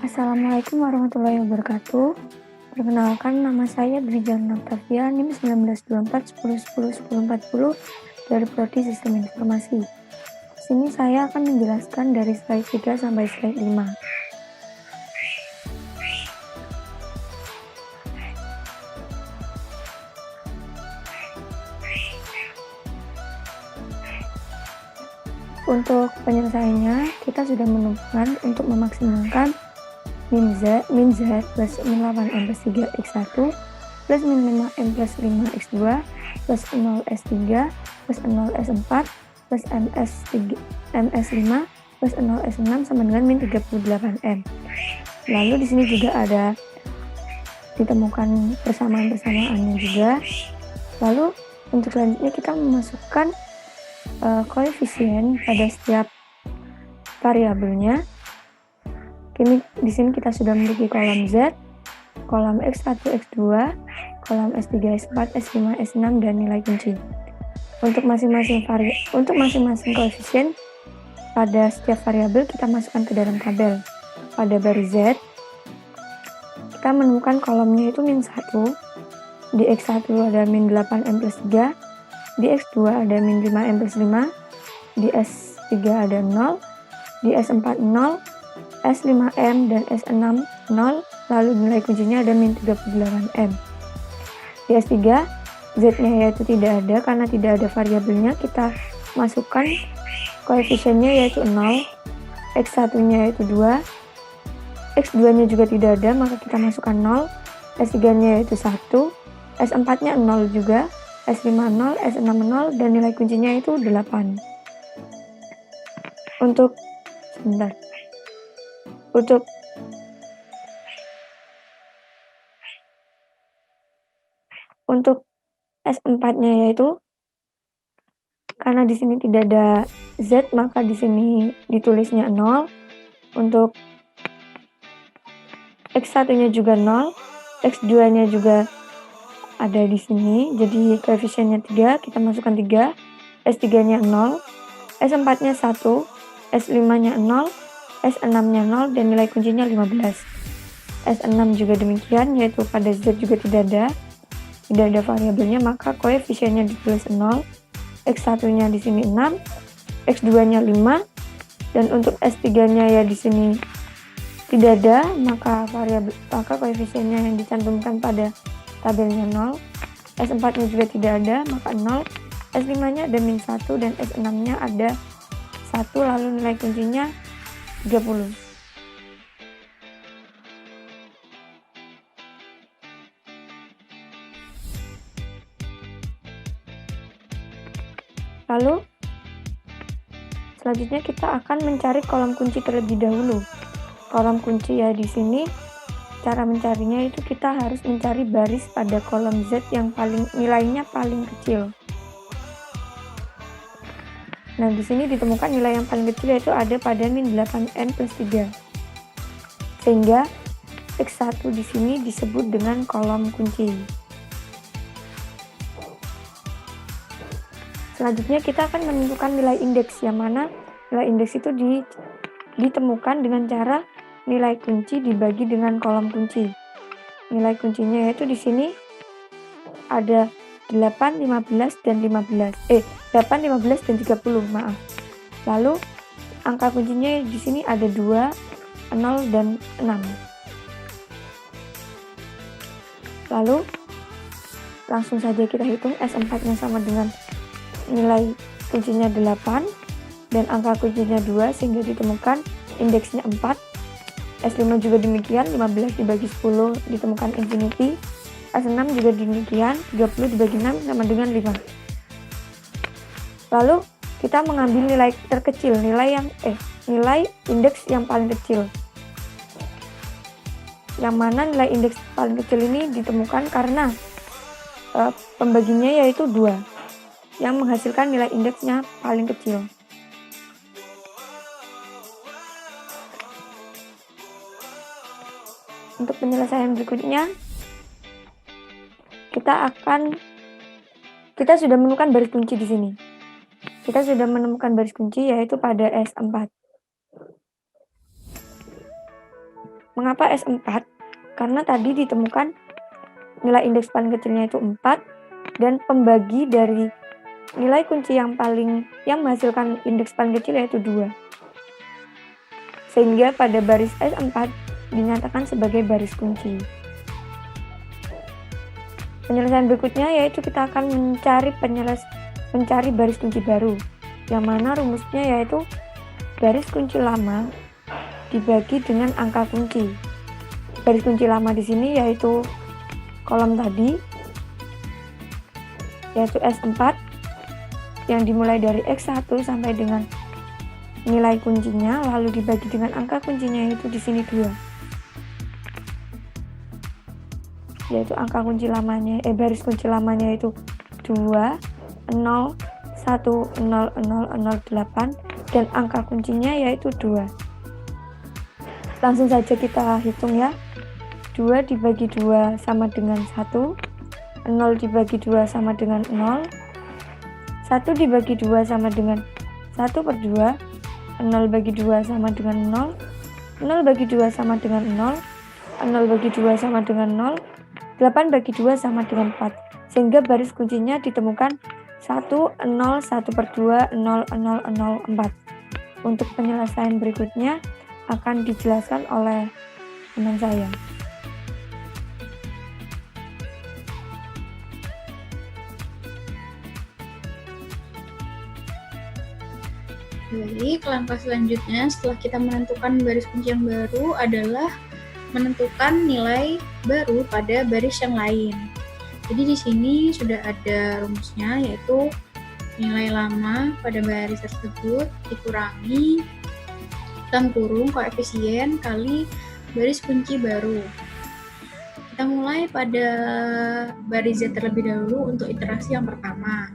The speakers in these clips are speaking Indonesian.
Assalamualaikum warahmatullahi wabarakatuh. Perkenalkan, nama saya Dwijana Octavia, NIM 1924 dari Prodi Sistem Informasi. Di sini saya akan menjelaskan dari slide 3 sampai slide 5. Untuk penyelesaiannya, kita sudah menemukan untuk memaksimalkan min z plus min 8m plus 3x1 plus min 5m plus 5x2 plus 0s3 plus 0s4 plus ms5 plus 0s6 sama dengan min 38m. Lalu di sini juga ada ditemukan persamaan-persamaannya juga. Lalu untuk selanjutnya kita memasukkan koefisien pada setiap variabelnya. Kini di sini kita sudah memiliki kolom Z, kolom X1, X2, kolom S3, S4, S5, S6 dan nilai kunci. Untuk masing-masing koefisien pada setiap variabel kita masukkan ke dalam tabel. Pada baris Z kita menemukan kolomnya itu min 1. Di X1 ada min 8m plus 3, di X2 ada min 5m plus 5, di S3 ada 0, di S4 0, S5m dan S6 0, lalu nilai kuncinya ada min 38m. Di S3 Z-nya yaitu tidak ada karena tidak ada variabelnya, kita masukkan koefisiennya yaitu 0, X1-nya yaitu 2, X2-nya juga tidak ada maka kita masukkan 0, S3-nya yaitu 1, S4-nya 0 juga, S5 0, S6 0 dan nilai kuncinya itu 8. Untuk S4-nya yaitu karena di sini tidak ada Z maka di sini ditulisnya 0. Untuk X1-nya juga 0, X2-nya juga ada di sini, jadi koefisiennya 3, kita masukkan 3, S3-nya 0, S4-nya 1, S5-nya 0, S6-nya 0 dan nilai kuncinya 15. S6 juga demikian, yaitu pada Z juga tidak ada variabelnya maka koefisiennya ditulis 0, X1-nya di sini 6, X2-nya 5 dan untuk S3-nya ya di sini tidak ada maka koefisiennya yang dicantumkan pada tabelnya 0, S4-nya juga tidak ada maka 0, S5-nya ada min 1 dan S6-nya ada 1 lalu nilai kuncinya 30. Lalu selanjutnya kita akan mencari kolom kunci terlebih dahulu. Kolom kunci ya di sini cara mencarinya itu kita harus mencari baris pada kolom Z yang nilainya paling kecil. Nah, di sini ditemukan nilai yang paling kecil yaitu ada pada min 8n plus 3. Sehingga X1 di sini disebut dengan kolom kunci. Selanjutnya kita akan menentukan nilai indeks, yang mana nilai indeks itu ditemukan dengan cara nilai kunci dibagi dengan kolom kunci. Nilai kuncinya yaitu di sini ada 8, 15 dan 8, 15 dan 30, maaf. Lalu angka kuncinya di sini ada 2, 0 dan 6. Lalu langsung saja kita hitung S4-nya sama dengan nilai kuncinya 8 dan angka kuncinya 2 sehingga ditemukan indeksnya 4. S5 juga demikian, 15 dibagi 10 ditemukan infinity. S6 juga demikian, 30 dibagi 6 sama dengan 5. Lalu kita mengambil nilai terkecil, nilai indeks yang paling kecil. Yang mana nilai indeks paling kecil ini ditemukan karena pembaginya yaitu 2 yang menghasilkan nilai indeksnya paling kecil. Untuk penyelesaian berikutnya kita sudah menemukan baris kunci di sini. Kita sudah menemukan baris kunci yaitu pada S4. Mengapa S4? Karena tadi ditemukan nilai indeks paling kecilnya itu 4 dan pembagi dari nilai kunci yang menghasilkan indeks paling kecil yaitu 2. Sehingga pada baris S4 dinyatakan sebagai baris kunci. Penyelesaian berikutnya yaitu kita akan mencari baris kunci baru, yang mana rumusnya yaitu baris kunci lama dibagi dengan angka kunci. Baris kunci lama di sini yaitu kolom tadi, yaitu S4, yang dimulai dari X1 sampai dengan nilai kuncinya, lalu dibagi dengan angka kuncinya yaitu di sini 2. Yaitu angka kunci lamanya, baris kunci lamanya yaitu 2, 0, 1, 0, 0, 0, 8, dan angka kuncinya yaitu 2. Langsung saja kita hitung ya. 2 dibagi 2 sama dengan 1, 0 dibagi 2 sama dengan 0, 1 dibagi 2 sama dengan 1/2, 0 bagi 2 sama dengan 0, 0 bagi 2 sama dengan 0, 0 bagi 2 sama dengan 0, 8 bagi 2 sama dengan 4. Sehingga baris kuncinya ditemukan 1, 0, 1/2, 0, 0, 0, 4. Untuk penyelesaian berikutnya akan dijelaskan oleh teman saya. Baik, langkah selanjutnya setelah kita menentukan baris kunci yang baru adalah menentukan nilai baru pada baris yang lain. Jadi di sini sudah ada rumusnya, yaitu nilai lama pada baris tersebut dikurangi dalam kurung koefisien kali baris kunci baru. Kita mulai pada baris Z terlebih dahulu untuk iterasi yang pertama.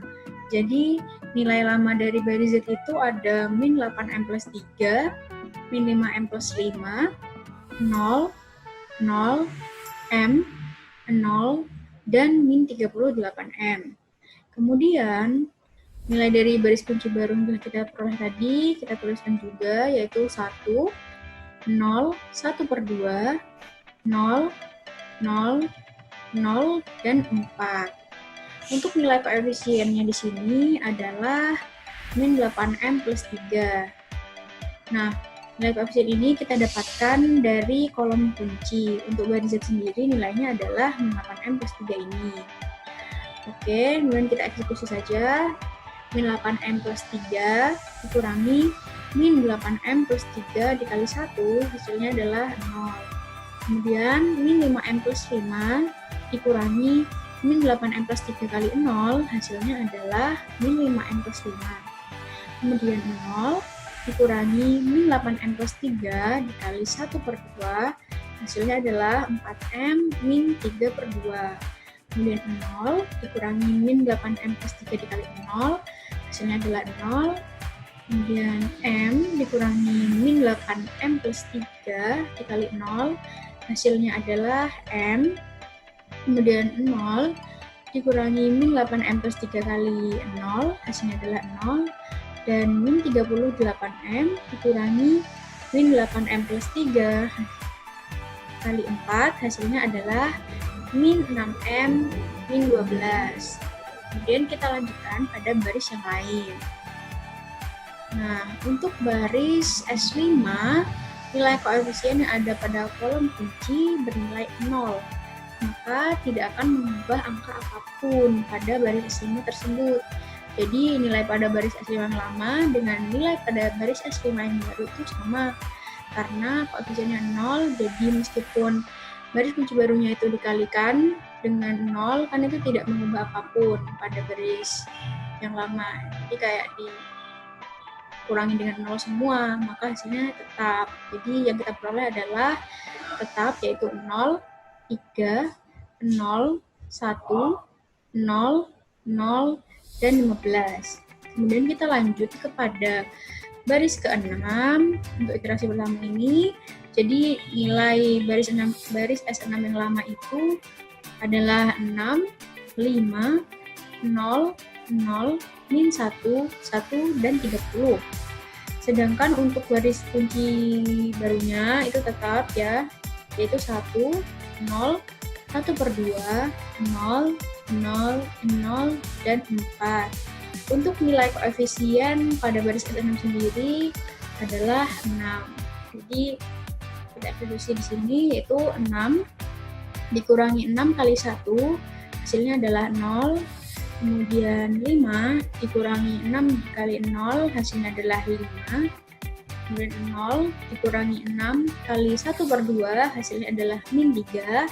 Jadi nilai lama dari baris Z itu ada min 8M plus 3, min 5M plus 5, 0, 0, M, 0, dan min 38M. Kemudian nilai dari baris kunci baru yang telah kita peroleh tadi, kita tuliskan juga, yaitu 1, 0, 1/2, 0, 0, 0, dan 4. Untuk nilai koefisiennya di sini adalah min 8M plus 3. Nah, nilai koefisien ini kita dapatkan dari kolom kunci. Untuk baris Z sendiri nilainya adalah min 8M plus 3 ini. Oke, kemudian kita eksekusi saja. Min 8M plus 3 dikurangi min 8M plus 3 dikali 1, hasilnya adalah 0. Kemudian min 5M plus 5 dikurangi min 8M plus 3 kali 0, hasilnya adalah min 5M plus 5. Kemudian 0 dikurangi min 8M plus 3 dikali 1/2, hasilnya adalah 4M min 3/2. Kemudian 0 dikurangi min 8M plus 3 dikali 0, hasilnya adalah 0. Kemudian M dikurangi min 8M plus 3 dikali 0, hasilnya adalah M. Kemudian 0 dikurangi min 8M plus 3 kali 0, hasilnya adalah 0. Dan min 38M dikurangi min 8M plus 3 kali 4, hasilnya adalah min 6M min 12. Kemudian kita lanjutkan pada baris yang lain. Nah, untuk baris S5, nilai koefisien yang ada pada kolom kunci bernilai 0. Maka tidak akan mengubah angka apapun pada baris S5 tersebut. Jadi nilai pada baris S5 yang lama dengan nilai pada baris S5 yang baru itu sama. Karena koefisiennya 0, jadi meskipun baris kunci barunya itu dikalikan dengan 0, kan itu tidak mengubah apapun pada baris yang lama. Jadi kayak dikurangi dengan 0 semua, maka hasilnya tetap. Jadi yang kita peroleh adalah tetap, yaitu 0, 3, 0, 1, 0, 0, dan 15. Kemudian kita lanjut kepada baris ke-6 untuk iterasi pertama ini. Jadi nilai baris S6 yang lama itu adalah 6, 5, 0, 0, min 1, 1, dan 30. Sedangkan untuk baris kunci barunya itu tetap ya, yaitu 1, 0, 1/2, 0, 0, 0, dan 4. Untuk nilai koefisien pada baris S6 sendiri adalah 6. Jadi kita eksekusi di sini yaitu 6 dikurangi 6 kali 1, hasilnya adalah 0. Kemudian 5 dikurangi 6 kali 0, hasilnya adalah 5. Kemudian 0 dikurangi 6 kali 1/2, hasilnya adalah -3.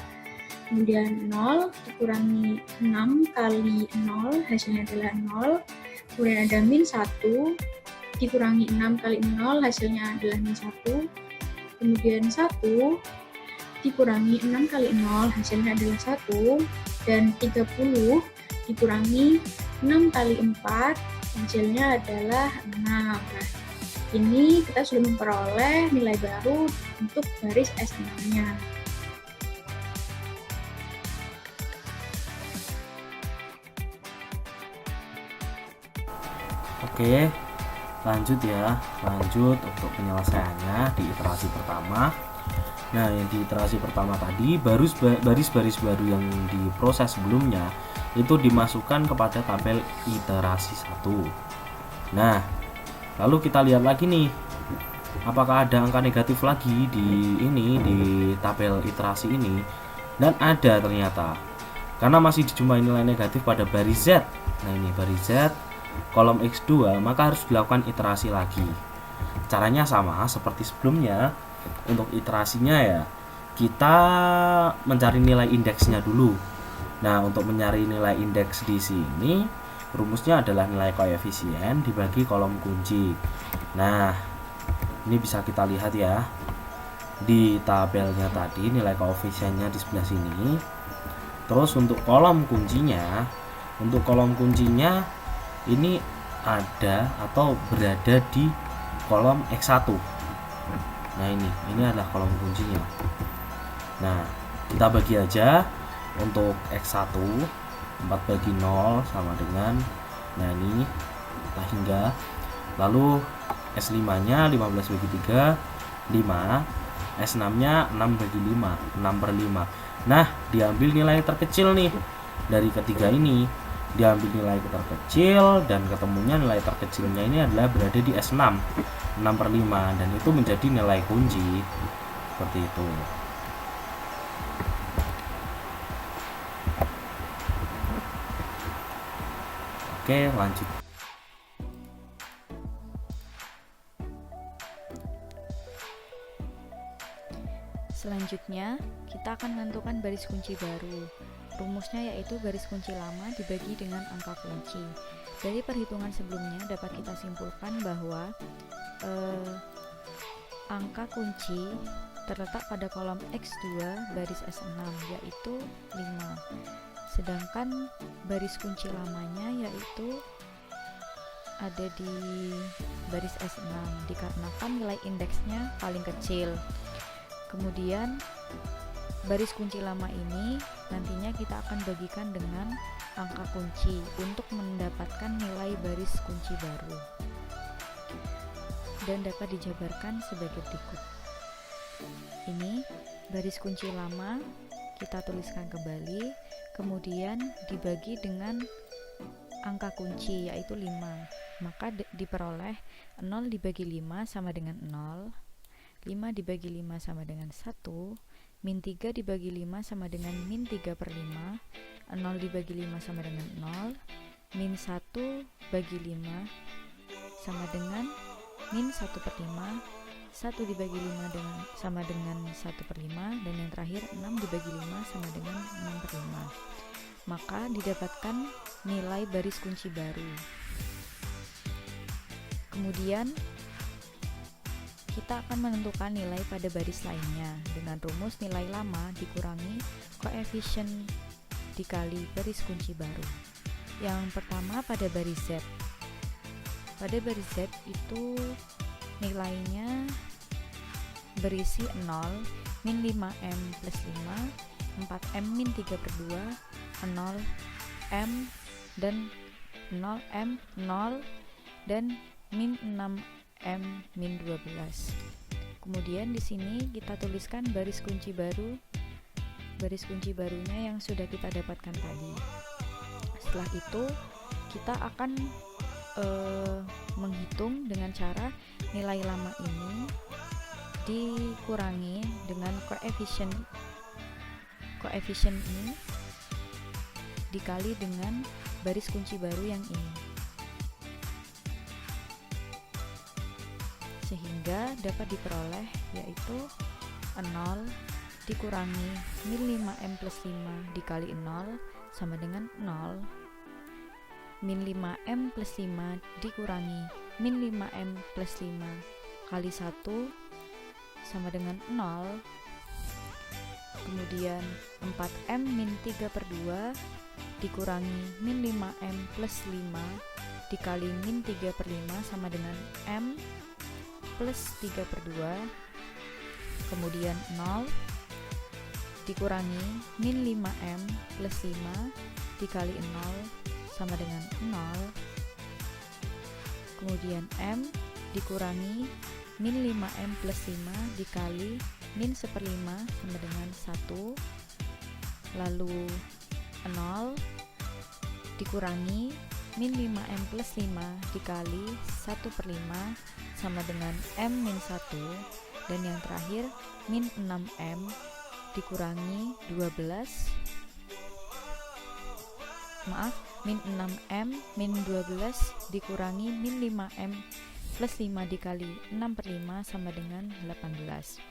Kemudian 0 dikurangi 6 kali 0, hasilnya adalah 0. Kemudian ada -1 dikurangi 6 kali 0, hasilnya adalah -1. Kemudian 1 dikurangi 6 kali 0, hasilnya adalah 1. Dan 30 dikurangi 6 kali 4, hasilnya adalah 6. Nah, ini kita sudah memperoleh nilai baru untuk baris S6-nya. Oke, lanjut ya. Lanjut untuk penyelesaiannya di iterasi pertama. Nah, yang di iterasi pertama tadi baris-baris baru yang diproses sebelumnya itu dimasukkan kepada tabel iterasi 1. Nah, lalu kita lihat lagi nih, apakah ada angka negatif lagi di tabel iterasi ini. Dan ada ternyata, karena masih dijumpai nilai negatif pada baris Z. Nah, ini baris Z kolom X2, maka harus dilakukan iterasi lagi. Caranya sama seperti sebelumnya. Untuk iterasinya ya, kita mencari nilai indeksnya dulu. Nah, untuk mencari nilai indeks di sini, rumusnya adalah nilai koefisien dibagi kolom kunci. Nah, ini bisa kita lihat ya di tabelnya tadi, nilai koefisiennya di sebelah sini. Terus untuk kolom kuncinya ini ada atau berada di kolom X1. Nah, ini adalah kolom kuncinya. Nah, kita bagi aja. Untuk X1 4 bagi 0 sama dengan, nah ini kita hingga. Lalu S5 nya 15 bagi 3 5, S6 nya 6 bagi 5 6/5. Nah, diambil nilai terkecil nih dari ketiga ini, diambil nilai terkecil dan ketemunya nilai terkecilnya ini adalah berada di S6 6/5, dan itu menjadi nilai kunci seperti itu. Oke, lanjut. Selanjutnya, kita akan menentukan baris kunci baru. Rumusnya yaitu baris kunci lama dibagi dengan angka kunci. Dari perhitungan sebelumnya dapat kita simpulkan bahwa angka kunci terletak pada kolom X2 baris S6 yaitu 5. Sedangkan baris kunci lamanya yaitu ada di baris S6 dikarenakan nilai indeksnya paling kecil. Kemudian baris kunci lama ini nantinya kita akan bagikan dengan angka kunci untuk mendapatkan nilai baris kunci baru, dan dapat dijabarkan sebagai berikut. Ini baris kunci lama kita tuliskan kembali, kemudian dibagi dengan angka kunci yaitu 5, maka diperoleh 0 dibagi 5 sama dengan 0, 5 dibagi 5 sama dengan 1, min 3 dibagi 5 sama dengan min 3/5, 0 dibagi 5 sama dengan 0, min 1 bagi 5 sama dengan min 1/5, 1 dibagi 5 sama dengan 1/5, dan yang terakhir 6 dibagi 5 sama dengan 6/5. Maka didapatkan nilai baris kunci baru. Kemudian kita akan menentukan nilai pada baris lainnya dengan rumus nilai lama dikurangi koefisien dikali baris kunci baru. Yang pertama pada baris Z. Pada baris Z itu nilainya berisi 0, min 5M plus 5, 4M min 3/2, 0M dan 0M 0 dan min 6M min 12. Kemudian di sini kita tuliskan baris kunci baru, baris kunci barunya yang sudah kita dapatkan tadi. Setelah itu kita akan menghitung dengan cara nilai lama ini dikurangi dengan koefisien ini dikali dengan baris kunci baru yang ini, sehingga dapat diperoleh yaitu 0 dikurangi min 5m plus 5 dikali 0 sama dengan 0. Min 5m plus 5 dikurangi min 5m plus 5 kali 1 sama dengan 0. Kemudian 4m min 3/2 dikurangi min 5m plus 5 dikali min 3/5 sama dengan m plus 3/2. Kemudian 0 dikurangi min 5m plus 5 dikali 0 sama dengan 0. Kemudian m dikurangi min 5m plus 5 dikali min 1/5 sama dengan 1. Lalu 0 dikurangi min 5m plus 5 dikali 1/5 sama dengan m min 1. Dan yang terakhir min 6m dikurangi min 6m min 12 dikurangi min 5m plus 5 dikali 6/5 sama dengan 18.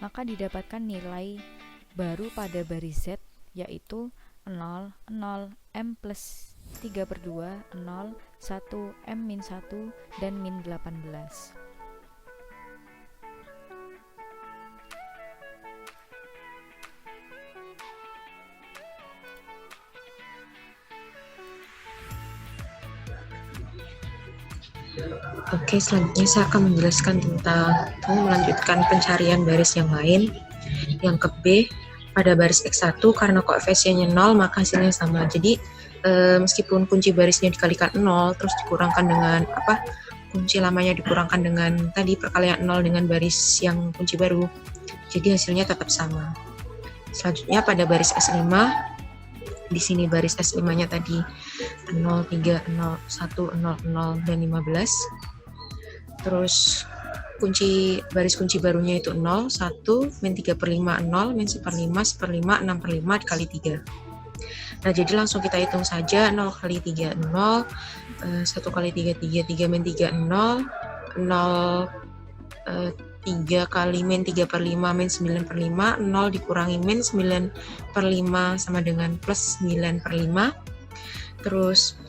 Maka didapatkan nilai baru pada baris Z yaitu 0, 0, m plus 3/2, 0, 1, m min 1, dan min 18. Oke, selanjutnya saya akan menjelaskan tentang melanjutkan pencarian baris yang lain. Yang ke B, pada baris X1 karena koefisiennya 0 maka hasilnya sama. Jadi meskipun kunci barisnya dikalikan 0 terus dikurangkan dengan kunci lamanya dikurangkan dengan tadi perkalian 0 dengan baris yang kunci baru. Jadi hasilnya tetap sama. Selanjutnya pada baris S5, di sini baris S5-nya tadi 0, 3, 0, 1, 0, 0, dan 15. Terus baris kunci barunya itu 0, 1, min 3/5, 0, min 1/5, 1/5, 6/5 dikali 3. Nah, jadi langsung kita hitung saja. 0 kali 3, 0, 1 kali 3, 3 min 3, 0, 0, 3 kali min 3/5, min 9/5, 0 dikurangi min 9/5 sama dengan plus 9/5. Terus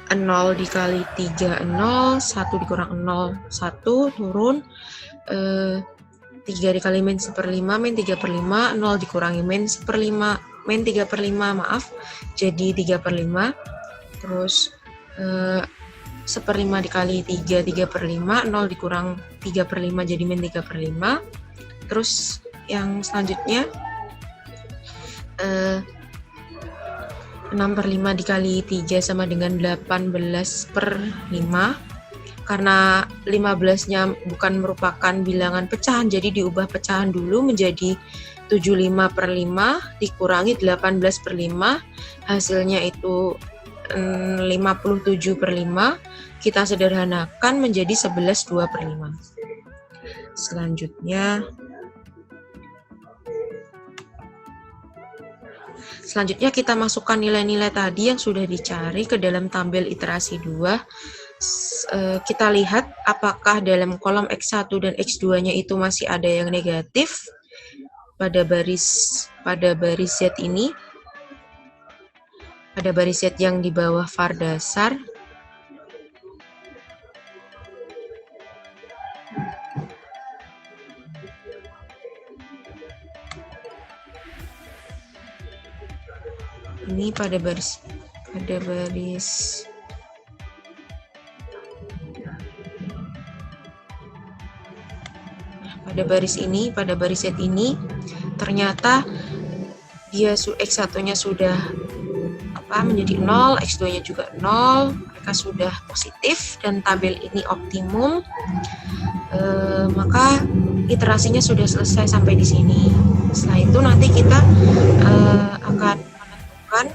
0 dikali 3, 0, 1 dikurang 0, 1, turun, 3 dikali min 1/5, min 3/5, 0 dikurangi min 1/5, min 3/5, maaf, jadi 3/5. Terus 1/5 dikali 3, 3/5, 0 dikurang 3/5 jadi min 3/5. Terus yang selanjutnya 6/5 dikali 3 sama dengan 18/5. Karena 15-nya bukan merupakan bilangan pecahan, jadi diubah pecahan dulu menjadi 75/5 dikurangi 18/5, hasilnya itu 57/5. Kita sederhanakan menjadi 11/2/5. Selanjutnya kita masukkan nilai-nilai tadi yang sudah dicari ke dalam tabel iterasi 2. Kita lihat apakah dalam kolom X1 dan X2-nya itu masih ada yang negatif pada baris Z ini. Pada baris Z yang di bawah var dasar. Ini pada baris ini, pada baris Z ini ternyata dia X1-nya sudah menjadi 0, X2-nya juga 0, mereka sudah positif dan tabel ini optimum. Maka iterasinya sudah selesai sampai di sini. Setelah itu nanti kita akan menentukan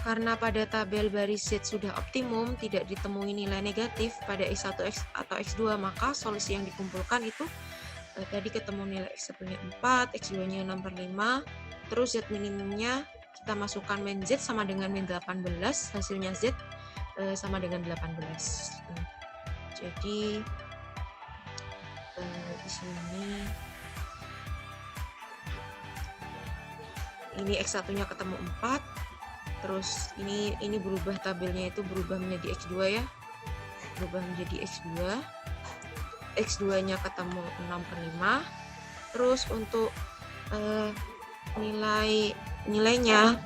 karena pada tabel baris Z sudah optimum, tidak ditemui nilai negatif pada X1 atau X2, maka solusi yang dikumpulkan itu tadi ketemu nilai X1-nya 4, X2-nya 6/5, terus Z minimumnya kita masukkan min Z sama dengan min 18, hasilnya Z sama dengan 18. Jadi di sini ini X1-nya ketemu 4, terus ini berubah, tabelnya itu berubah menjadi X2 ya, berubah menjadi X2. X2-nya ketemu 6/5. Terus untuk nilainya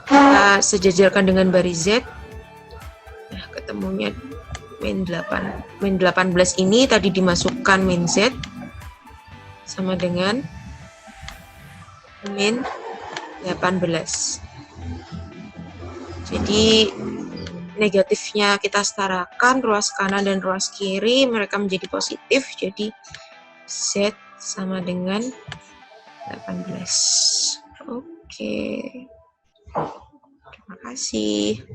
kita sejajarkan dengan baris Z. Nah, ketemunya min 8. Min 18 ini tadi dimasukkan min Z sama dengan min 18. Jadi negatifnya kita setarakan, ruas kanan dan ruas kiri mereka menjadi positif, jadi Z sama dengan 18. Oke. Terima kasih.